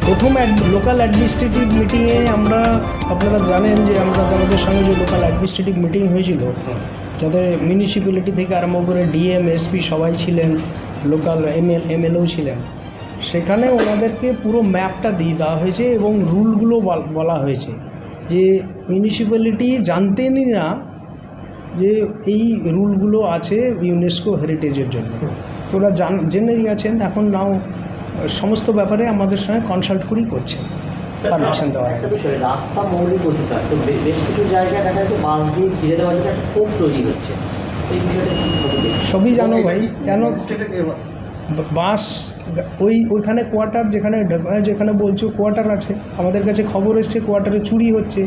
প্রথম local administrative মিটিংয়ে আমরা, আপনারা জানেন যে আমরা আমাদের সঙ্গে যে লোকাল অ্যাডমিনিস্ট্রেটিভ মিটিং হয়েছিল, যাদের মিউনিসিপ্যালিটি থেকে আরম্ভ করে ডিএম এসপি সবাই ছিলেন, লোকাল এমএলও ছিলেন, সেখানে ওনাদেরকে পুরো ম্যাপটা দিয়ে দেওয়া হয়েছে এবং রুলগুলো বলা হয়েছে যে মিউনিসিপ্যালিটি জানতেনই না যে এই রুলগুলো আছে ইউনেস্কো হেরিটেজের জন্য। তো ওরা জেনেই গেছেন, এখন নাও সমস্ত ব্যাপারে আমাদের সঙ্গে কনসাল্ট করেই করছে পারমিশন দেওয়ার। একটা বিষয়, রাস্তা মৌলিক অধিকার, তো বেশ কিছু জায়গায় দেখা যাচ্ছে বাস দিয়ে ঘিরে দেওয়ার জন্য একটা ক্ষোভ তৈরি হচ্ছে, এই বিষয়টা সবই জানো ভাই। কেন বাস ওইখানে কোয়ার্টার, যেখানে বলছো কোয়ার্টার আছে, আমাদের কাছে খবর এসছে কোয়ার্টারে চুরি হচ্ছে,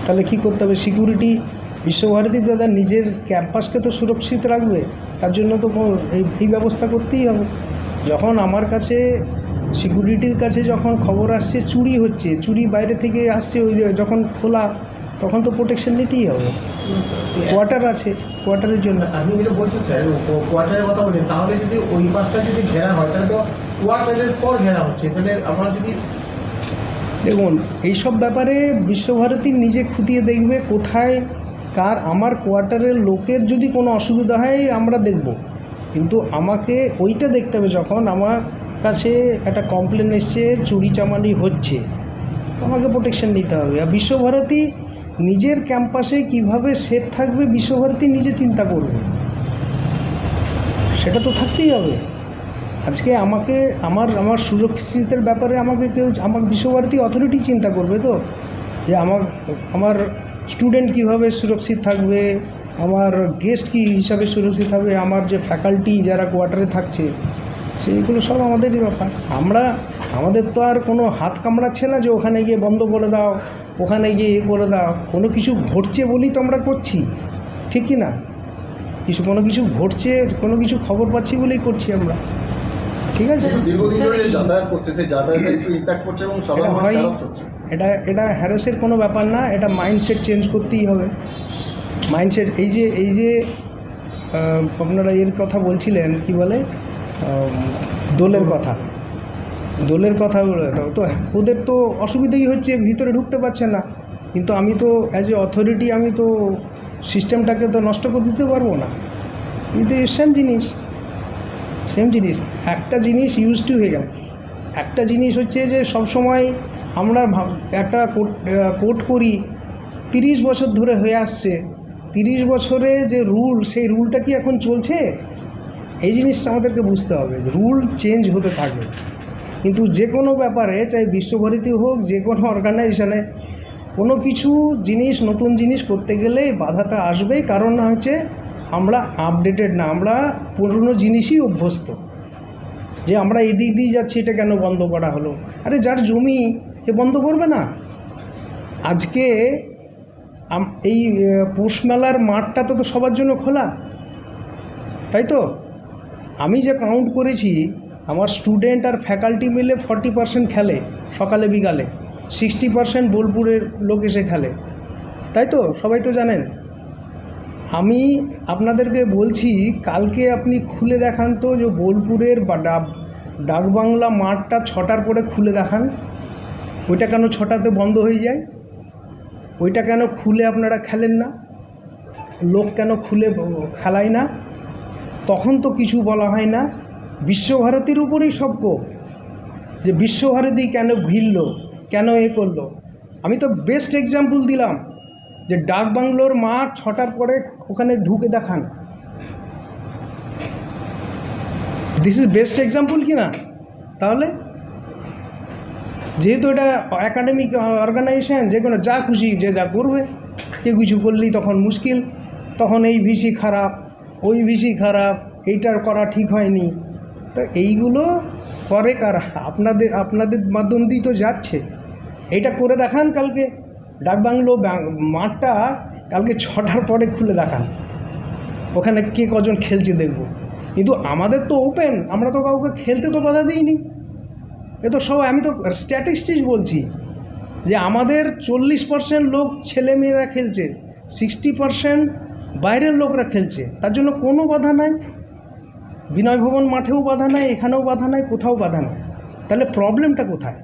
তাহলে কি করতে হবে? সিকিউরিটি বিশ্বভারতী দাদা নিজের ক্যাম্পাসকে তো সুরক্ষিত রাখবে, তার জন্য তো এই ব্যবস্থা করতেই হবে। যখন আমার কাছে সিকিউরিটির কাছে যখন খবর আসছে চুরি হচ্ছে, চুরি বাইরে থেকে আসছে, ওই যখন খোলা, তখন তো প্রোটেকশন নিতেই হবে। কোয়ার্টার আছে, কোয়ার্টারের জন্য। আপনি যেটা বলছেন স্যার, কোয়ার্টারের কথা বলেন, তাহলে যদি ওই পাশটা যদি ঘেরা হয় তাহলে তো কোয়ার্টারের পর ঘেরা হচ্ছে, তাহলে আমরা যদি দেখুন এইসব ব্যাপারে বিশ্বভারতী নিজে খুঁটিয়ে দেখবে কোথায় কার, আমার কোয়ার্টারের লোকের যদি কোনো অসুবিধা হয় আমরা দেখব, কিন্তু আমাকে ওইটা দেখতে হবে। যখন আমার কাছে একটা কমপ্লেন এসছে চুরি চামারি হচ্ছে, তো আমাকে প্রোটেকশন নিতে হবে। আর বিশ্বভারতী নিজের ক্যাম্পাসে কিভাবে সেফ থাকবে বিশ্বভারতী নিজে চিন্তা করবে, সেটা তো থাকতেই হবে। আজকে আমাকে আমার সুরক্ষিতের ব্যাপারে আমার বিশ্বভারতী অথরিটি চিন্তা করবে তো, যে আমার স্টুডেন্ট কিভাবে সুরক্ষিত থাকবে, আমার গেস্ট কী হিসাবে সুরক্ষিত হবে, আমার যে ফ্যাকাল্টি যারা কোয়ার্টারে থাকছে, সেইগুলো সব আমাদেরই ব্যাপার। আমাদের তো আর কোনো হাত কামড়াচ্ছে না যে ওখানে গিয়ে বন্ধ করে দাও, ওখানে গিয়ে করে দাও। কোনো কিছু ঘটছে বলেই তো আমরা করছি, ঠিক কি না? কোনো কিছু ঘটছে, কোনো কিছু খবর পাচ্ছি বলেই করছি আমরা, ঠিক আছে? এটা হ্যারাসের কোনো ব্যাপার না, এটা মাইন্ডসেট চেঞ্জ করতেই হবে। মাইন্ডসেট এই যে আপনারা এর কথা বলছিলেন, কি বলে, দোলের কথা বলে, তো ওদের তো অসুবিধাই হচ্ছে, ভিতরে ঢুকতে পারছে না, কিন্তু আমি তো অ্যাজ এ অথরিটি আমি তো সিস্টেমটাকে তো নষ্ট করে দিতে পারবো না। কিন্তু সেম জিনিস একটা জিনিস ইউজ টু হয়ে গেল। একটা জিনিস হচ্ছে যে সবসময় আমরা একটা কোর্ট করি, 30 বছর ধরে হয়ে আসছে, 30 বছরে যে রুল, সেই রুলটা কি এখন চলছে? এই জিনিসটা আমাদেরকে বুঝতে হবে। রুল চেঞ্জ হতে থাকবে, কিন্তু যে কোনো ব্যাপারে, চাই বিশ্বভারতী হোক, যে কোনো অর্গানাইজেশনে, কোনো কিছু জিনিস, নতুন জিনিস করতে গেলে বাধাটা আসবেই। কারণ হচ্ছে আমরা আপডেটেড না, আমরা পুরনো জিনিসই অভ্যস্ত, যে আমরা এদিক দিয়ে যাচ্ছি, এটা কেন বন্ধ করা হলো? আরে যার জমি সে বন্ধ করবে না। আজকে এই পৌষ মেলার মাঠটা তো সবার জন্য খোলা, তাই তো? আমি যে কাউন্ট করেছি, আমার স্টুডেন্ট আর ফ্যাকাল্টি মিলে 40% খেলে সকালে বিকালে, 60% বোলপুরের লোক এসে খেলে, তাই তো? সবাই তো জানেন। আমি আপনাদেরকে বলছি, কালকে আপনি খুলে দেখান তো যে বোলপুরের বা ডাকবাংলা মাঠটা 6টার পরে খুলে দেখান। ওইটা কেন 6টাতে বন্ধ হয়ে যায়? ওইটা কেন খুলে আপনারা খেলেন না? লোক কেন খুলে খেলায় না? তখন তো কিছু বলা হয় না। বিশ্বভারতীর উপরেই সব কোপ, যে বিশ্বভারতী কেন ঘিরল, কেন করলো। আমি তো বেস্ট এক্সাম্পল দিলাম যে ডাকবাংলোর মাঠ 6টার পরে ওখানে ঢুকে দেখান। দিস ইজ বেস্ট এক্সাম্পল কি না? তাহলে যেহেতু এটা একাডেমিক অর্গানাইজেশন, যে কোনো যা খুশি যে যা করবে, কেউ কিছু করলেই তখন মুশকিল, তখন এই ভিসি খারাপ, ওই ভিসি খারাপ, এইটার করা ঠিক হয়নি। তো এইগুলো করে কারা? আপনাদের মাধ্যম দিয়ে তো যাচ্ছে। এইটা করে দেখান কালকে, ডাকবাংলো মাঠটা কালকে 6টার পরে খুলে দেখান, ওখানে কে কজন খেলছে দেখব। কিন্তু আমাদের তো ওপেন, আমরা তো কাউকে খেলতে তো বাধা দিইনি। এ তো সবাই, আমি তো স্ট্যাটিস্টিক্স বলছি যে আমাদের 40% লোক ছেলেমেয়েরা খেলছে, 60% বাইরের লোকরা খেলছে, তার জন্য কোনো বাধা নাই। বিনয় ভবন মাঠেও বাধা নাই, এখানেও বাধা নাই, কোথাও বাধা নাই। তাহলে প্রবলেমটা কোথায়?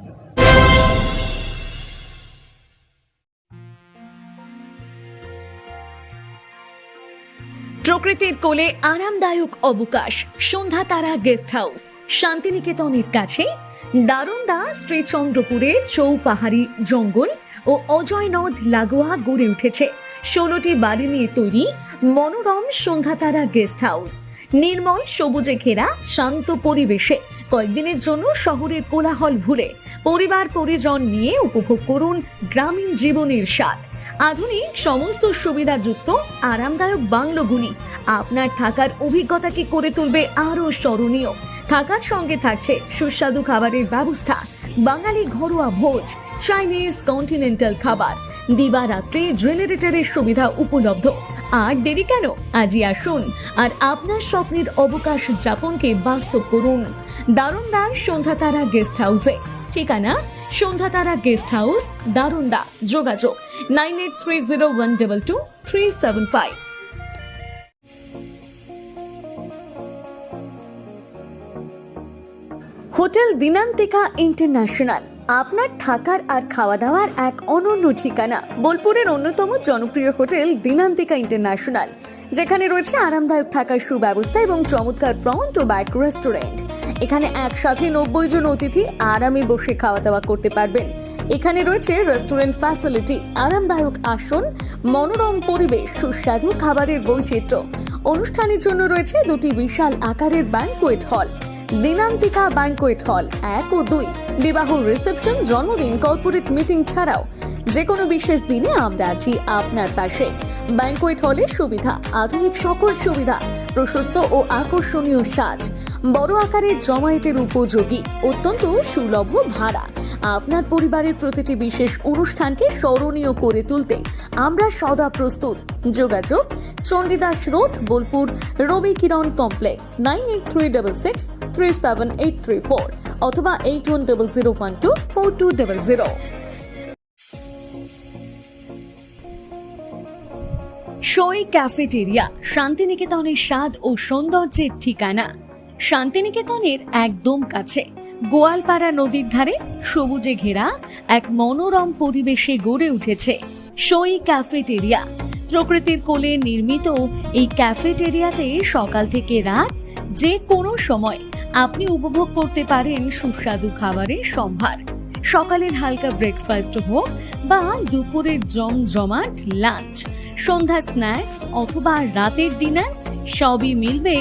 প্রকৃতির কোলে আরামদায়ক অবকাশ, সন্ধ্যা তারা গেস্ট হাউস শান্তিনিকেতনের কাছে দারুন্দা শ্রীচন্দ্রপুরে চৌপাহাড়ি জঙ্গল ও অজয় নদ লাগোয়া গড়ে উঠেছে 16টি বাড়ি নিয়ে তৈরি মনোরম সন্ধ্যা তারা গেস্ট হাউস। নির্মল সবুজে ঘেরা শান্ত পরিবেশে কয়েকদিনের জন্য শহরের কোলাহল ভুলে পরিবার পরিজন নিয়ে উপভোগ করুন গ্রামীণ জীবনের স্বাদ। আধুনিক সমস্ত সুবিধাযুক্ত আরামদায়ক বাংলোগুলি আপনার থাকার অভিজ্ঞতাকে করে তুলবে আরও স্মরণীয়। থাকার সঙ্গে থাকছে সুস্বাদু খাবারের ব্যবস্থা, বাঙালি ঘরোয়া ভোজ, চাইনিজ, কন্টিনেন্টাল খাবার, দিবারাত্রি জেনারেটরের সুবিধা উপলব্ধ। আর দেরি কেন, আজই আসুন আর আপনার স্বপ্নের অবকাশ যাপনকে বাস্তব করুন দারুণদার সন্ধ্যা তারা গেস্ট হাউসে। ঠিকানা সন্ধ্যা তারা গেস্ট হাউস, দারুন্দা। যোগাযোগ 9830122375। হোটেল দিনান্তিকা ইন্টারন্যাশনাল আপনার থাকার আর খাওয়া দাওয়ার এক অনন্য ঠিকানা। বোলপুরের অন্যতম জনপ্রিয় হোটেল দিনান্তিকা ইন্টারন্যাশনাল, যেখানে রয়েছে আরামদায়ক থাকার সুব্যবস্থা এবং চমৎকার ফ্রন্ট ও ব্যাক রেস্টুরেন্ট। এখানে একসাথে 90 জন অতিথি আরামে বসে খাওয়া দাওয়া করতে পারবেন। এখানে রয়েছে রেস্টুরেন্ট ফ্যাসিলিটি, আরামদায়ক আসন, মনোরম পরিবেশ, সুস্বাদু খাবারের বৈচিত্র্য। অনুষ্ঠানের জন্য রয়েছে 2টি বিশাল আকারের banquet hall, Dinantika banquet hall 1 ও 2। বিবাহ, রিসেপশন, জন্মদিন, কর্পোরেট মিটিং ছাড়াও যে কোনো বিশেষ দিনে আমরা আছি আপনার পাশে। ব্যাংকোয়েট হলের সুবিধা, আধুনিক সকল সুবিধা, প্রশস্ত ও আকর্ষণীয় সাজ, বড় আকারের জমায়েতের উপযোগী, অত্যন্ত সুলভ ভাড়া। আপনার পরিবারের প্রতিটি বিশেষ অনুষ্ঠানকে স্মরণীয় করে তুলতে আমরা সদা প্রস্তুত। যোগাযোগ চণ্ডীদাস রোড, বোলপুর, রবি কিরণ কমপ্লেক্স 9836637834 অথবা 8100124200। সই ক্যাফেটেরিয়া শান্তিনিকেতনের স্বাদ ও সৌন্দর্যের ঠিকানা। শান্তিনিকেতনের একদম কাছে গোয়ালপাড়া নদীর ধারে সবুজে ঘেরা এক মনোরম পরিবেশে গড়ে উঠেছে সই ক্যাফেটেরিয়া। প্রকৃতির কোলে নির্মিত এই ক্যাফেটেরিয়াতে সকাল থেকে রাত যে কোনো সময় আপনি উপভোগ করতে পারেন সুস্বাদু খাবারের সম্ভার। সকালের হালকা ব্রেকফাস্ট হোক বা দুপুরের জমজমাট লাঞ্চ, সন্ধ্যা স্ন্যাক্স অথবা রাতের ডিনার, সবই মিলবে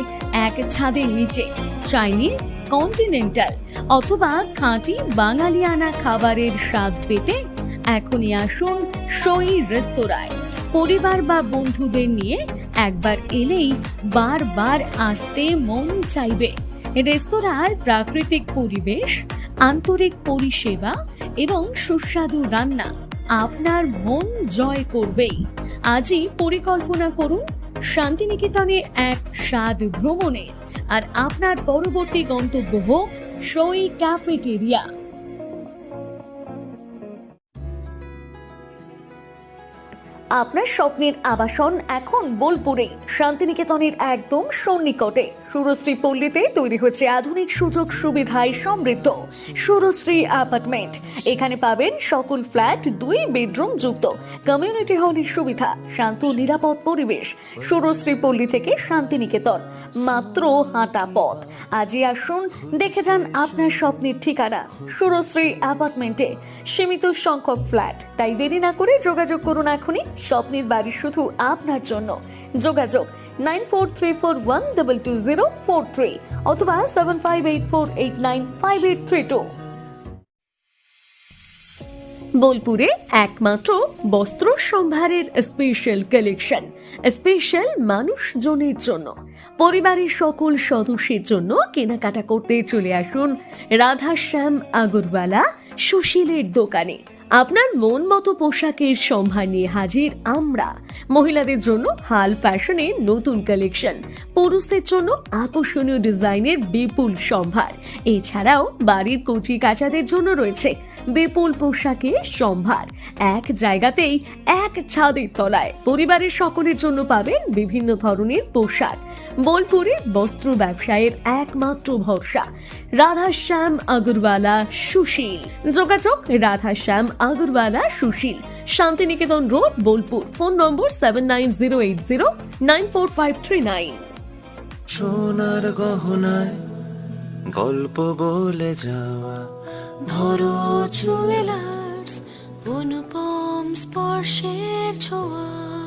এক ছাদের নিচে। চাইনিজ, কন্টিনেন্টাল অথবা খাঁটি বাঙালিয়ানা খাবারের স্বাদ পেতে এখনই আসুন সই রেস্তোরাঁয়। পরিবার বা বন্ধুদের নিয়ে একবার এলেই বারবার আসতে মন চাইবে। রেস্তোরাঁর প্রাকৃতিক পরিবেশ, আন্তরিক পরিষেবা এবং সুস্বাদু রান্না আপনার মন জয় করবেই। আজই পরিকল্পনা করুন শান্তিনিকেতনে এক স্বাদ ভ্রমণের, আর আপনার পরবর্তী গন্তব্য হোক সই ক্যাফেটেরিয়া। আপনার স্বপ্নের আবাসন এখন বোলপুরে, শান্তিনিকেতনের একদম সন্নিকটে সুরশ্রী পল্লীতে তৈরি হচ্ছে আধুনিক সুযোগ সুবিধায় সমৃদ্ধ সুরশ্রী অ্যাপার্টমেন্ট। এখানে পাবেন সকল ফ্ল্যাট 2 বেডরুম যুক্ত, কমিউনিটি হলের সুবিধা, শান্ত নিরাপদ পরিবেশ। সুরশ্রী পল্লী থেকে শান্তিনিকেতন মাত্র হাঁটা পথ। আজই আসুন, দেখে যান আপনার স্বপ্নের ঠিকানা সুরশ্রী অ্যাপার্টমেন্টে। সীমিত সংখ্যক ফ্ল্যাট, তাই দেরি না করে যোগাযোগ করুন এখনই। স্বপ্নের বাড়ি শুধু আপনার জন্য। যোগাযোগ 9434122043 অথবা 7584895832। বোলপুরে একমাত্র বস্ত্র সম্ভারের স্পেশাল কালেকশন, স্পেশাল মানুষজনের জন্য, পরিবারের সকল সদস্যের জন্য কেনাকাটা করতে চলে আসুন রাধাশ্যাম আগরওয়ালা সুশীলের দোকানে। আপনার মন মতো পোশাকের সম্ভার নিয়ে হাজির আমরা। মহিলাদের জন্য হাল ফ্যাশনের নতুন কালেকশন, পুরুষদের জন্য আকর্ষণীয় ডিজাইনের বিপুল সম্ভার। এছাড়াও বাড়ির কচি কাচাদের জন্য রয়েছে বিপুল পোশাকের সম্ভার। এক জায়গাতেই, এক ছাদের তলায় পরিবারের সকলের জন্য পাবেন বিভিন্ন ধরনের পোশাক। বোলপুরে বস্ত্র ব্যবসায়ের একমাত্র ভরসা রাধাশ্যাম আগরওয়ালা সুশীল। যোগাযোগ Radhashyam Agarwala Sushil, Shantiniketan road, Bolpur. Phone number 7908094539। সোনার গহনায় গল্প বলে যাওয়া ভরো জুয়েলার্স, অনুপম স্পর্শের ছোঁয়া।